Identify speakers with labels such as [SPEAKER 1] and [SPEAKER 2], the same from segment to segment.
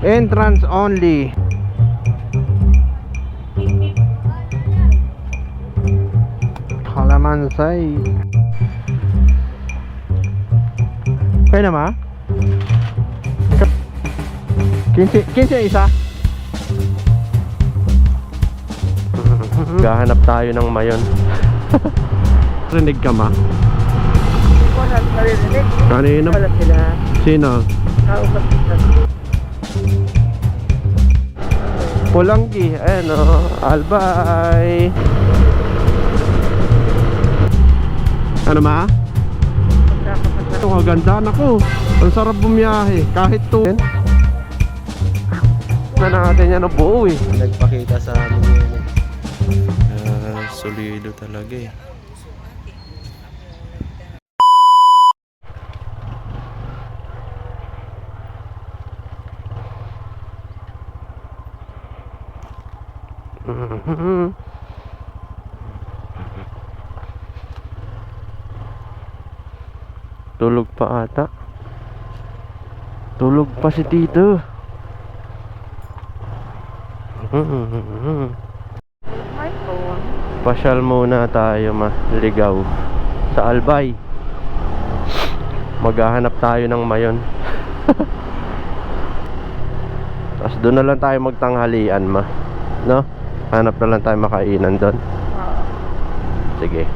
[SPEAKER 1] Entrance only. Kalamansay. Kaya na ma? 15 isa. Gahanap tayo ng mayon. Rinig ka ma?
[SPEAKER 2] Wala narinig.
[SPEAKER 1] Kanina?
[SPEAKER 2] Wala sila.
[SPEAKER 1] Sino?
[SPEAKER 2] Kausap sila.
[SPEAKER 1] Pulanggi. Ayan o. Albay. Ano ma? Ito kagandaan ako. Ang sarap bumiyahe. Kahit to na natin yan ang buo eh. Nagpakita sa amin yun eh. Solido talaga eh. Tulog pa ata. Tulog pa si Tito.
[SPEAKER 2] My phone.
[SPEAKER 1] Pasyal muna tayo ligaw sa Albay. Maghahanap tayo ng mayon. Tapos doon na lang tayo magtanghalian no? Hanap na lang tayo makainan doon. Sige.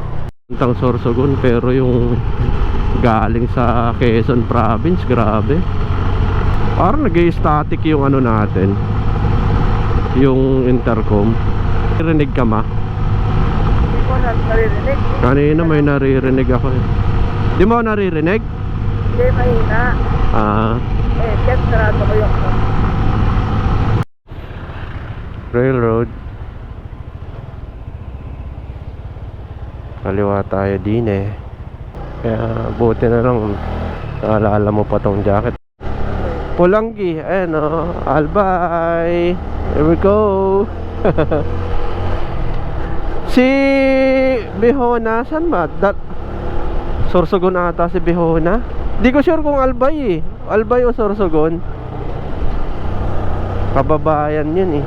[SPEAKER 1] Puntang Sorsogon pero yung galing sa Quezon Province, grabe. Parang nag-static yung ano natin, yung intercom. Narinig ka ma?
[SPEAKER 2] Hindi ko naririnig.
[SPEAKER 1] Kanina may naririnig ako eh. Di mo naririnig?
[SPEAKER 2] Hindi, mahina. Kaya sarado ko yung
[SPEAKER 1] Railroad. Kaliwa tayo din eh. Kaya buti na lang naalala mo pa tong jacket. Pulanggi. Ayan o. Albay. Here we go. Si Bihona, saan ba? Sorsogon ata si Bihona. Di ko sure kung Albay eh. Albay o Sorsogon. Kababayan yun eh.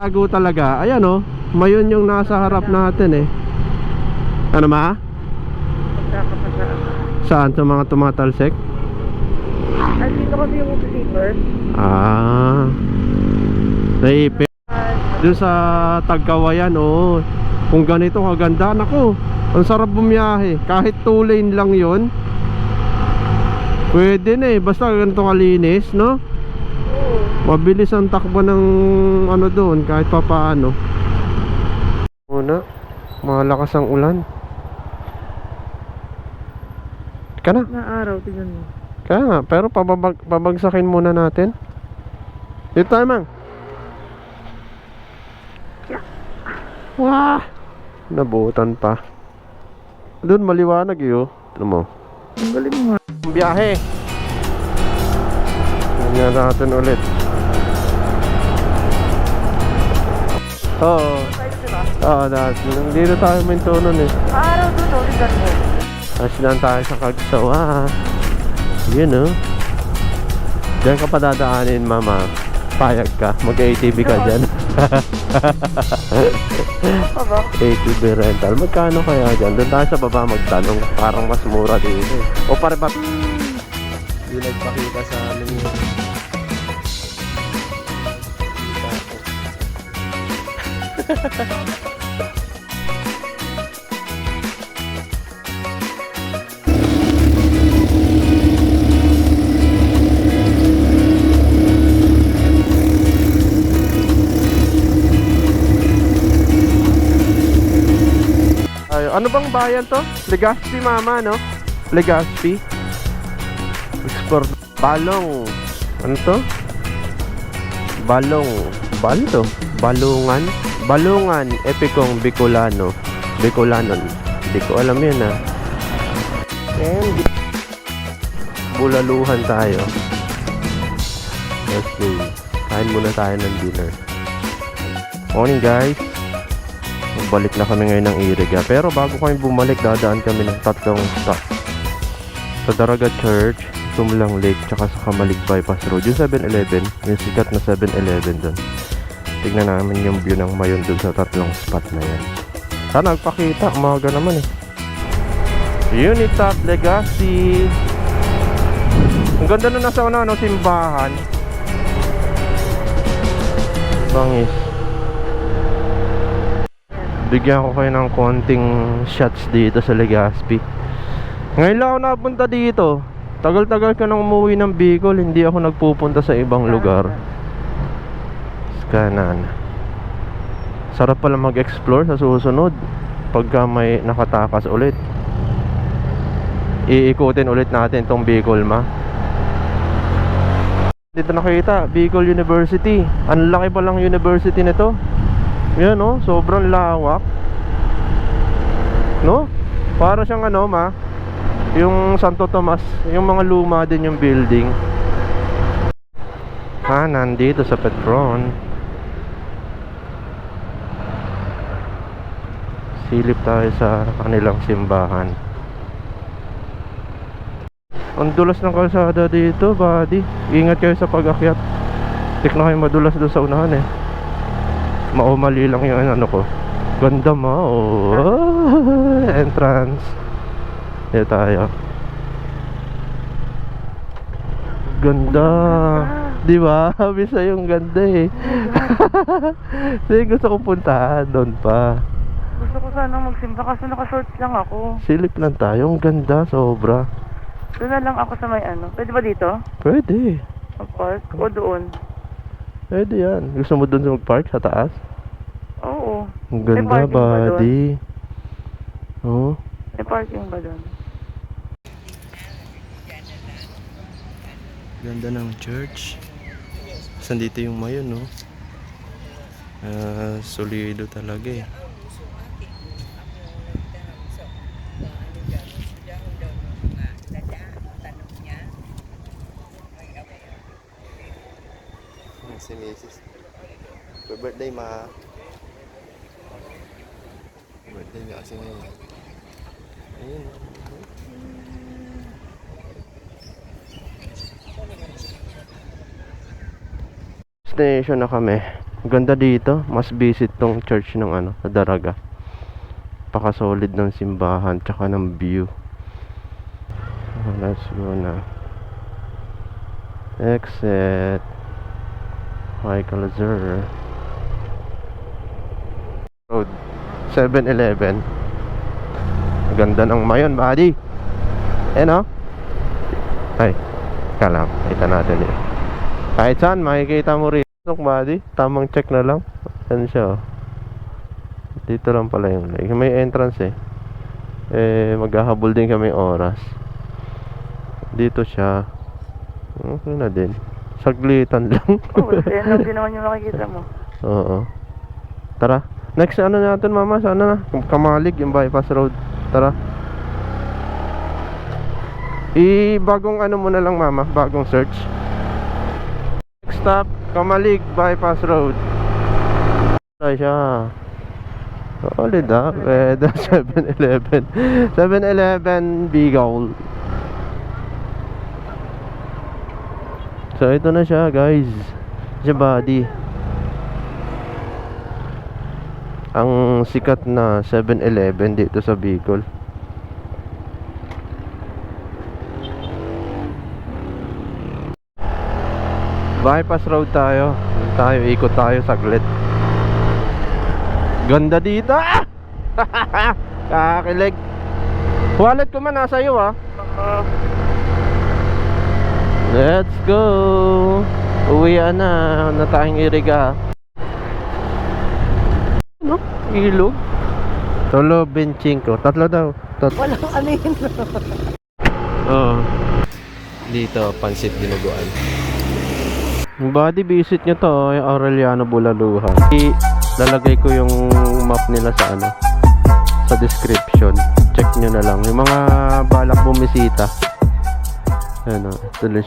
[SPEAKER 1] Tago talaga. Ayan o. Mayon yung nasa harap natin eh. Ano ma?
[SPEAKER 2] pagkakapasaan.
[SPEAKER 1] Saan? Sa mga tumatalsek?
[SPEAKER 2] Andito kasi yung sleeper.
[SPEAKER 1] Naipit. Doon sa Tagkawayan, oh. Kung ganito kaganda, nako. Ang sarap bumiyahe. Kahit 2 lane lang yon, pwede na eh. Basta ganito kalinis, no? Mabilis ang takbo ng ano doon, kahit pa paano. Una, malakas ang ulan. Ka na?
[SPEAKER 2] Na araw, tingnan mo.
[SPEAKER 1] Kaya nga, pero pabagsakin muna natin. Dito tayo mang. Wah! Nabutan pa. Doon maliwanag yun. Ano mo?
[SPEAKER 2] Ang galing mo nga.
[SPEAKER 1] Biyahe. Ganyan natin ulit. Oo. Oo, dahil dito tayo mintunon eh.
[SPEAKER 2] Araw doon, tingnan mo.
[SPEAKER 1] Asinan tayo sa Kagsawa. Yun oh. Diyan ka pa dadaanin mama. Payag ka, mag-ATV ka dyan. ATV rental. Magkano kaya dyan? Doon tayo sa baba magtanong. Parang mas mura dito eh. O pare ba? Hindi nagpakita sa amin yun. Ano bang bayan to? Legazpi mama, no? Legazpi. Export. Balong. Ano to? Balong. Balo to? Balungan. Balungan. Epicong Bicolano. Bicolanon. Hindi ko alam yun ah. And bulaluhan tayo. Let's go. Kain muna tayo ng dinner. Morning guys. Balik na kami ngayon ng Iriga. Pero bago kami bumalik, dadaan kami ng 3 stop. Sa Daraga Church, Sumlang Lake, tsaka sa Kamalig Bypass Road. Yung 7-Eleven, yung sikat na 7-Eleven doon. Tignan namin yung view ng Mayon doon sa tatlong spot na yan. Sana nagpakita, umaga naman eh. Unitap Legacy. Ang ganda na nasa una, simbahan. Bangis. Bigyan ko kayo ng konting shots dito sa Legazpi. Ngayon lang ako napunta dito. Tagal-tagal ka nang umuwi ng Bicol, hindi ako nagpupunta sa ibang lugar. Kanan. Sarap pala mag-explore sa susunod. Pagka may nakatakas ulit, iikutin ulit natin tong Bicol Dito nakita, Bicol University. Ang laki palang university nito. Yan oh, sobrang lawak. No? Para siyang yung Santo Tomas, yung mga luma din yung building. Nandito sa Petron. Silip tayo sa kanilang simbahan. Ang dulas ng kalsada dito, buddy. Ingat kayo sa pag-akyat. Tik na kayo madulas doon sa unahan eh. Maumali lang yung ko. Ganda entrance. Dito tayo. Ganda. Di ba? Sabi sa yung ganda eh. Sige, gusto kong puntahan doon pa.
[SPEAKER 2] Gusto ko sana magsimba kasi naka-shorts lang ako.
[SPEAKER 1] Silip lang tayo. Ang ganda, sobra.
[SPEAKER 2] Doon na lang ako sa may Pwede ba dito?
[SPEAKER 1] Pwede.
[SPEAKER 2] Mag-park? O doon?
[SPEAKER 1] Pwede yan. Gusto mo doon sa mag-park sa taas?
[SPEAKER 2] Oo.
[SPEAKER 1] Ang
[SPEAKER 2] May
[SPEAKER 1] ganda,
[SPEAKER 2] parking ba
[SPEAKER 1] buddy. Oh.
[SPEAKER 2] May parking ba doon?
[SPEAKER 1] Ganda ng church. Sandito yung Mayon, no? Solido talaga eh. Si Mrs. Happy birthday, ma. Birthday niya kasi ngayon. Ayun. Destination na kami. Ganda dito. Mas visit tong church ng sa Daraga. Paka-solid ng simbahan tsaka ng view. Let's go na. Exit. Michael Zer Road 7-Eleven. Ganda ng Mayon, buddy. No? Ay, kalam. Kita natin eh. Kahit saan, makikita mo rin. Buddy, tamang check na lang. Yan siya, oh. Dito lang pala yung lake. May entrance eh. Maghahabol din kami oras. Dito siya. Okay na din. Saglitan lang.
[SPEAKER 2] Yan lang din naman yung makikita mo.
[SPEAKER 1] Oo. Tara. Next natin, mama. Sana na. Kamalig, yung bypass road. Tara. Bagong muna lang, mama. Bagong search. Next stop, Kamalig, bypass road. Ay siya. Solid Pwede 7-Eleven. 7-Eleven Bicol. So ito na siya, guys. Siya, buddy. Ang sikat na 7-Eleven dito sa Bicol. Bypass road tayo. Ikot tayo saglit. Ganda dito. Kakakilig. Wallet ko man nasa iyo, Let's go. Uwian na tayong Iriga. Ilog. Tolo 25. Tatlo daw.
[SPEAKER 2] Walang anin.
[SPEAKER 1] Oo. Dito, pansit dinuguan. Body visit nyo to, yung Aureliano Bulaluhan. Lalagay ko yung map nila sa sa description. Check nyo na lang. Yung mga balak bumisita. Tuloy